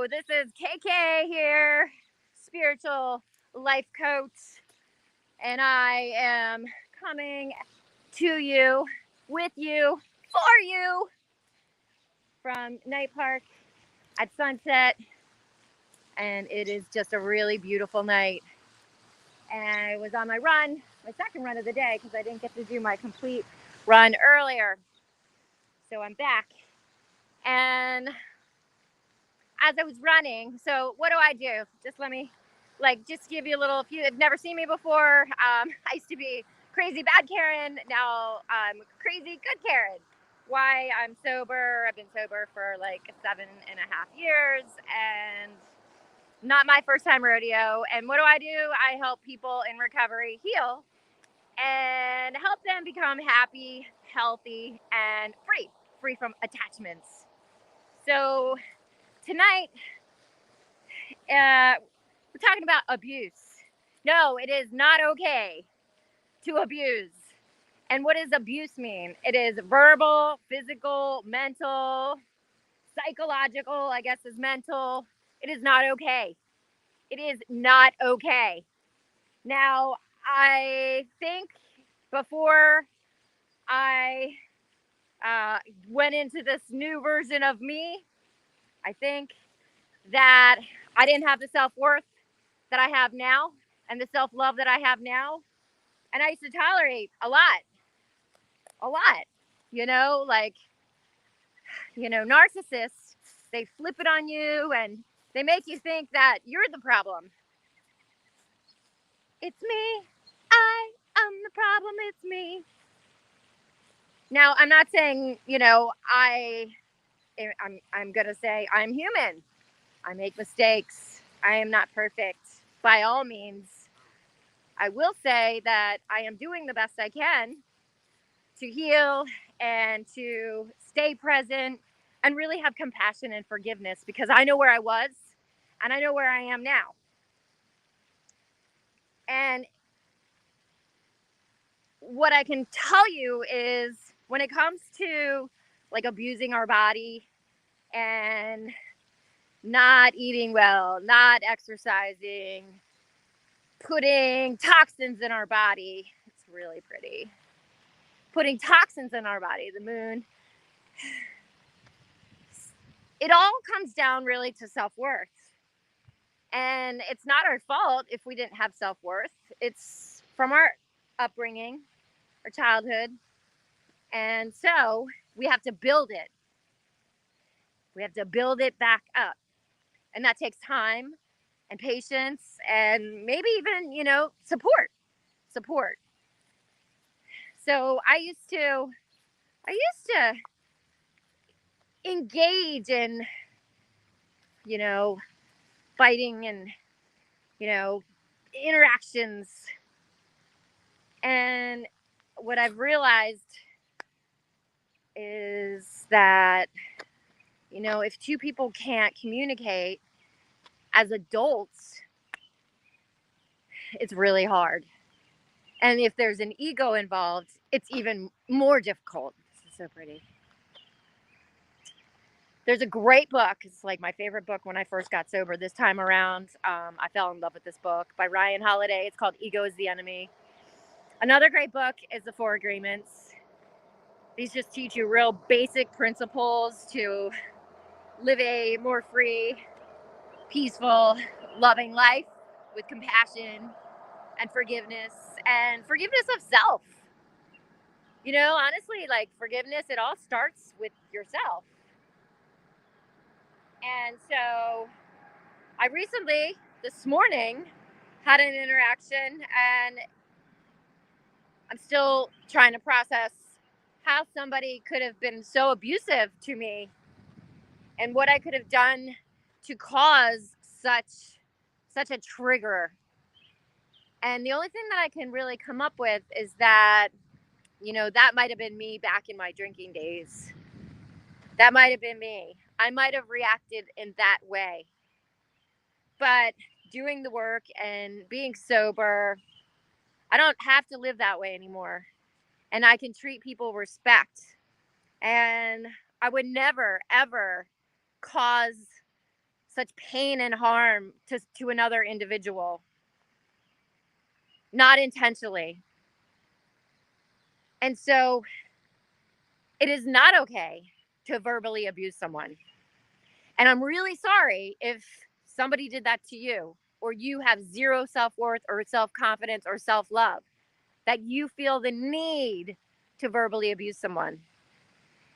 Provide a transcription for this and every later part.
So this is KK here, spiritual life coach, and I am coming to you, with you, for you from Night Park at sunset, and it is just a really beautiful night. And I was on my second run of the day, because I didn't get to do my complete run earlier. So I'm back, and as I was running, so what do? Just let me, just give you a little, if you have never seen me before, I used to be crazy bad Karen. Now I'm crazy good Karen. Why I'm sober. I've been sober for like 7.5 years, and not my first time rodeo. And what do? I help people in recovery heal and help them become happy, healthy, and free from attachments. So tonight, we're talking about abuse. No, it is not okay to abuse. And what does abuse mean? It is verbal, physical, mental, psychological, I guess is mental. It is not okay. It is not okay. Now, I think before I went into this new version of me, I think that I didn't have the self worth that I have now and the self love that I have now. And I used to tolerate a lot, you know, like, narcissists, they flip it on you and they make you think that you're the problem. It's me. I am the problem. It's me. Now, I'm not saying, I'm going to say I'm human. I make mistakes. I am not perfect by all means. I will say that I am doing the best I can to heal and to stay present and really have compassion and forgiveness, because I know where I was and I know where I am now. And what I can tell you is, when it comes to like abusing our body and not eating well, not exercising, putting toxins in our body, it's really pretty. Putting toxins in our body, the moon. It all comes down really to self-worth. And it's not our fault if we didn't have self-worth. It's from our upbringing, our childhood. And so we have to build it. We have to build it back up. And that takes time and patience and maybe even, support. Support. So I used to engage in, you know, fighting and, you know, interactions. And what I've realized is that, if two people can't communicate as adults, it's really hard. And if there's an ego involved, it's even more difficult. This is so pretty. There's a great book. It's like my favorite book when I first got sober this time around. I fell in love with this book by Ryan Holiday. It's called Ego is the Enemy. Another great book is The Four Agreements. These just teach you real basic principles to live a more free, peaceful, loving life with compassion and forgiveness of self. Honestly, like forgiveness, it all starts with yourself. And so I recently, this morning, had an interaction, and I'm still trying to process how somebody could have been so abusive to me and what I could have done to cause such a trigger. And the only thing that I can really come up with is that, that might have been me back in my drinking days. That might have been me. I might have reacted in that way. But doing the work and being sober, I don't have to live that way anymore. And I can treat people with respect. And I would never, ever cause such pain and harm to another individual, not intentionally. And so it is not okay to verbally abuse someone. And I'm really sorry if somebody did that to you, or you have zero self-worth or self-confidence or self-love, that you feel the need to verbally abuse someone.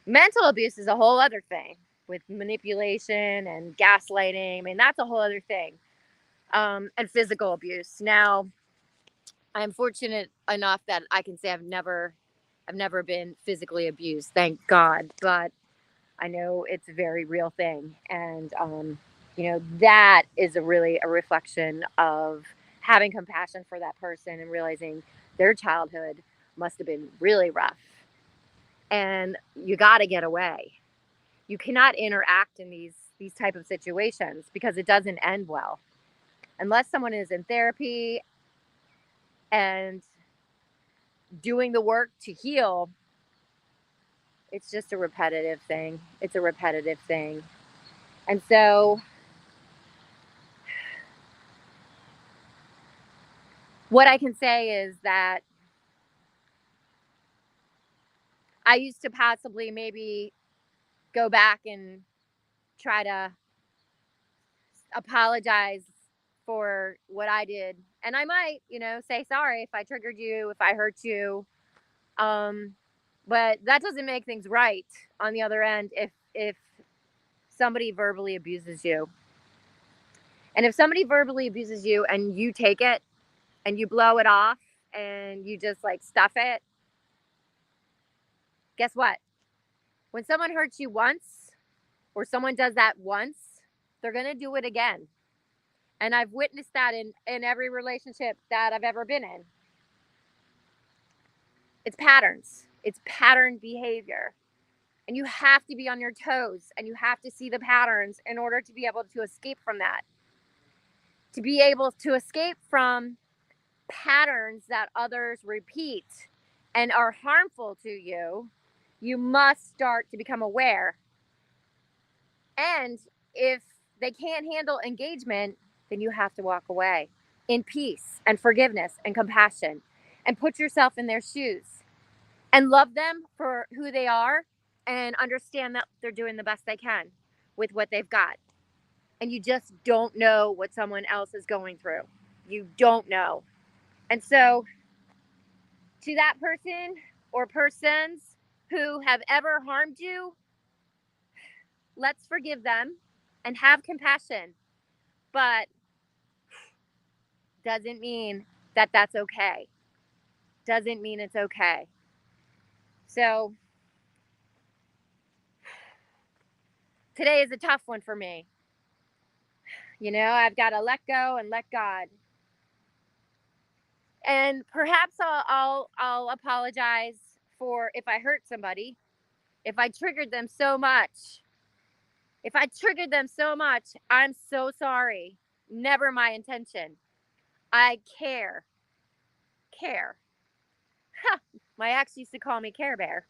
Mental abuse is a whole other thing, with manipulation and gaslighting. I mean, that's a whole other thing. And physical abuse. Now, I'm fortunate enough that I can say I've never been physically abused, thank God. But I know it's a very real thing. And, that is really a reflection of having compassion for that person and realizing their childhood must have been really rough. And you got to get away. You cannot interact in these type of situations because it doesn't end well. Unless someone is in therapy and doing the work to heal, it's just a repetitive thing. It's a repetitive thing. And so what I can say is that I used to possibly maybe go back and try to apologize for what I did. And I might, say sorry if I triggered you, if I hurt you. But that doesn't make things right on the other end if somebody verbally abuses you. And if somebody verbally abuses you and you take it and you blow it off and you just like stuff it, guess what? When someone hurts you once or someone does that once, they're going to do it again. And I've witnessed that in every relationship that I've ever been in. It's patterns. It's pattern behavior. And you have to be on your toes and you have to see the patterns in order to be able to escape from that. To be able to escape from patterns that others repeat and are harmful to you, you must start to become aware. And if they can't handle engagement, then you have to walk away in peace and forgiveness and compassion and put yourself in their shoes and love them for who they are and understand that they're doing the best they can with what they've got. And you just don't know what someone else is going through. You don't know. And so to that person or persons who have ever harmed you, let's forgive them and have compassion. But doesn't mean that that's okay. Doesn't mean it's okay. So today is a tough one for me. I've got to let go and let God. And perhaps I'll apologize for if I hurt somebody, if I triggered them so much. If I triggered them so much, I'm so sorry. Never my intention. I care. Care. Ha! My ex used to call me Care Bear.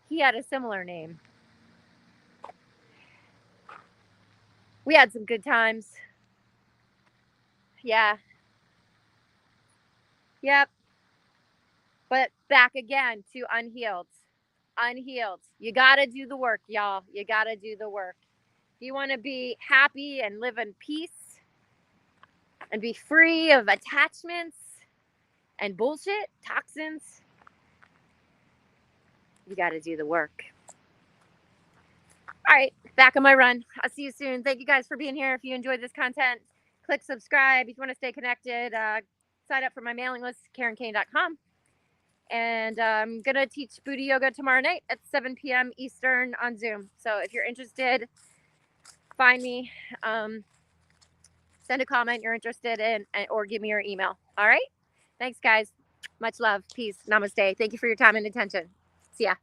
He had a similar name. We had some good times. Yeah. Yep. But back again to unhealed. Unhealed. You got to do the work, y'all. You got to do the work. If you want to be happy and live in peace and be free of attachments and bullshit, toxins, you got to do the work. All right, back on my run. I'll see you soon. Thank you guys for being here. If you enjoyed this content, click subscribe. If you want to stay connected, sign up for my mailing list, KarenKane.com. And I'm going to teach booty yoga tomorrow night at 7 p.m. Eastern on Zoom. So if you're interested, find me, send a comment you're interested in, or give me your email. All right? Thanks, guys. Much love. Peace. Namaste. Thank you for your time and attention. See ya.